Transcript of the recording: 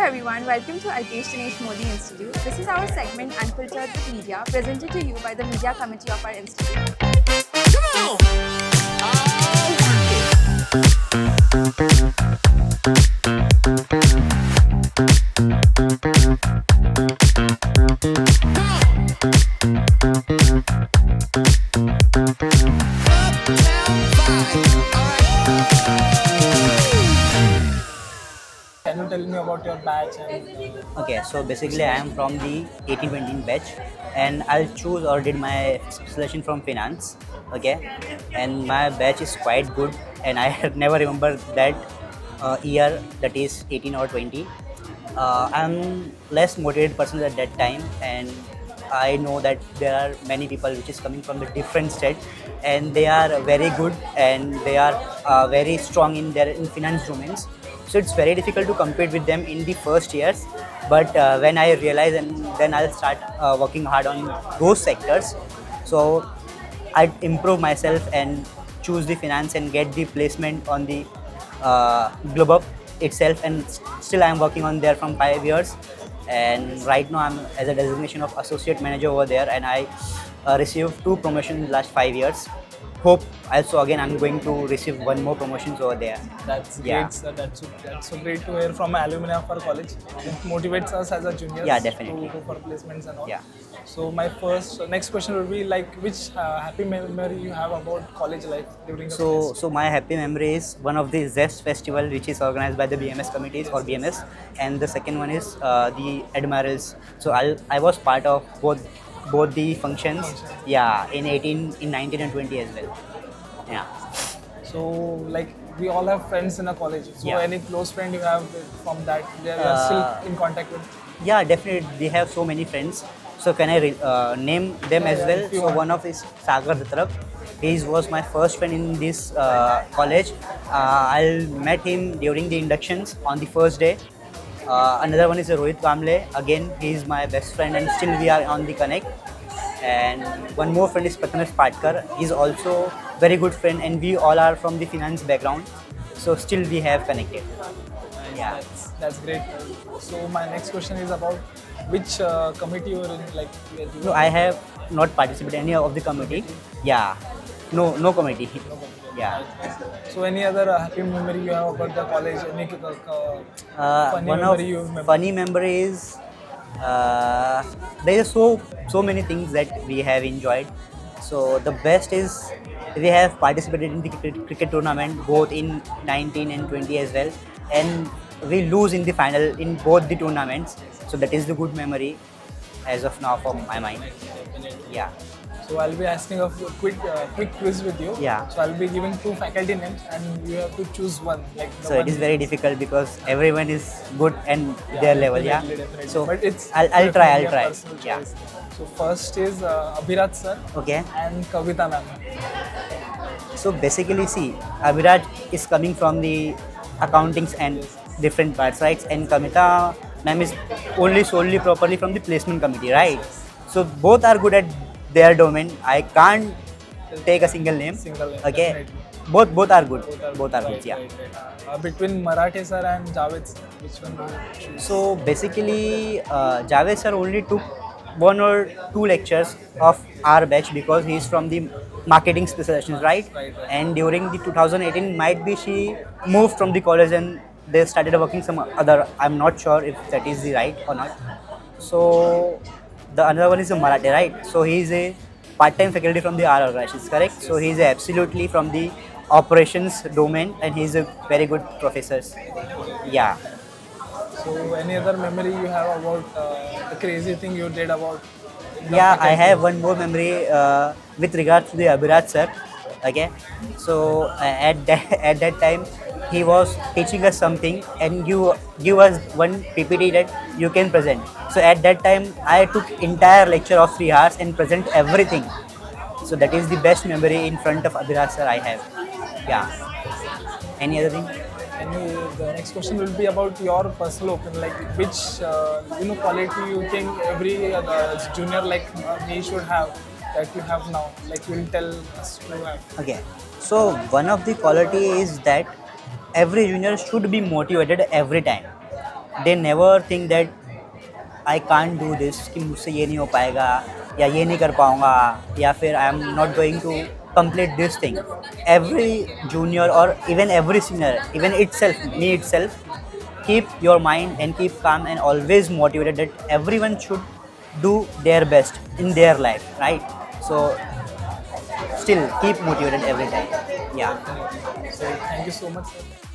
everyone, welcome to Alkesh Dinesh Modi Institute. This is our segment Unfiltered with Media, presented to you by the Media Committee of our institute. Can you tell me about your batch and Okay, so basically I am from the 18-20 batch and I'll choose or did my selection from finance. Okay, and my batch is quite good and I have never remember that year, that is 18 or 20. I'm less motivated person at that time, and I know that there are many people which is coming from the different state and they are very good and they are very strong in their in finance domains. So it's very difficult to compete with them in the first years. But when I realize, and then I'll start working hard on those sectors. So I improve myself and choose the finance and get the placement on the Global itself, and still I'm working on there from 5 years. And right now I'm as a designation of associate manager over there, and I received 2 promotions in the last 5 years. Hope also again I'm going to receive one more promotions over there. that's Yeah. great, sir. That's so great to hear from alumni of our college. It motivates us as a juniors Yeah, definitely. to go for placements and all. Yeah. So my next question would be like, which happy memory you have about college life during the So my happy memory is one of the Zest festival, which is organized by the BMS committees or BMS, and the second one is the Admirals. So I was part of both the functions. Yeah, in 18, in 19 and 20 as well. Yeah. So like we all have friends in a college. So Yeah. any close friend you have from that they are still in contact with? Yeah, definitely. We have so many friends. So can I name them as Yeah, well? if you So want. one of is Sagar Datrap. He was my first friend in this college. I met him during the inductions on the first day. Another one is Rohit Kamble. Again, he is my best friend, and still we are on the connect. And one more friend is Prathamesh Patkar. He's also very good friend, and we all are from the finance background. So still we have connected. Yeah. That's great. So my next question is about which committee you're in, like where you No, I have not participated in any of the committee. Yeah. No committee. Yeah. So any other happy memory you have about the college? Any funny One memory of you remember? funny memory is there is so many things that we have enjoyed. So the best is we have participated in the cricket tournament both in 19 and 20 as well, and we lose in the final in both the tournaments. So that is the good memory as of now for my mind. Yeah. So I'll be asking a quick quiz with you. Yeah. So I'll be giving 2 faculty names and you have to choose one. Like the So one it is very difficult because everyone is good and their level. Yeah. definitely. So But it's I'll try. definitely a I'll try. personal Yeah. choice. So first is Abhiraj sir Okay. and Kavita ma'am. So basically, see, Abhiraj is coming from the accountings and different parts, right? And Kamita ma'am is only solely properly from the placement committee, right? So both are good at their domain. I can't take a single name. Single name, Okay. definitely. Both are good. Both are Right, good. Yeah. right. Between Marathe sir and Javed sir, which one do you choose? So basically, Javed sir only took 1 or 2 lectures of our batch because he is from the marketing specializations, right? Right. And during the 2018, might be she moved from the college and they started working some other. I'm not sure if that is the right or not. So the another one is a Marathi, right? So he is a part-time faculty from the R organizations, correct? So he is absolutely from the operations domain, and he is a very good professor. Yeah. So any other memory you have about the crazy thing you did about? the Yeah, I faculty? have one more memory with regards to the Abhiraj sir. Okay, so at that time he was teaching us something, and you give us one PPT that you can present. So at that time I took entire lecture of 3 hours and present everything. So that is the best memory in front of Abhiraj sir I have. Yeah. Any other thing? The next question will be about your personal opinion, like which quality you think every junior like me should have that you have now, like you will tell us to have. Okay. So one of the quality is that every junior should be motivated every time. they never think that I can't do this, कि मुझसे ये नहीं हो पाएगा या ये नहीं कर पाऊँगा या फिर I am not going to complete this thing. Every junior or even every senior, even itself, me itself, keep your mind and keep calm and always motivated that everyone should do their best in their life, right? So still keep motivated every time. Yeah. So thank you so much, sir.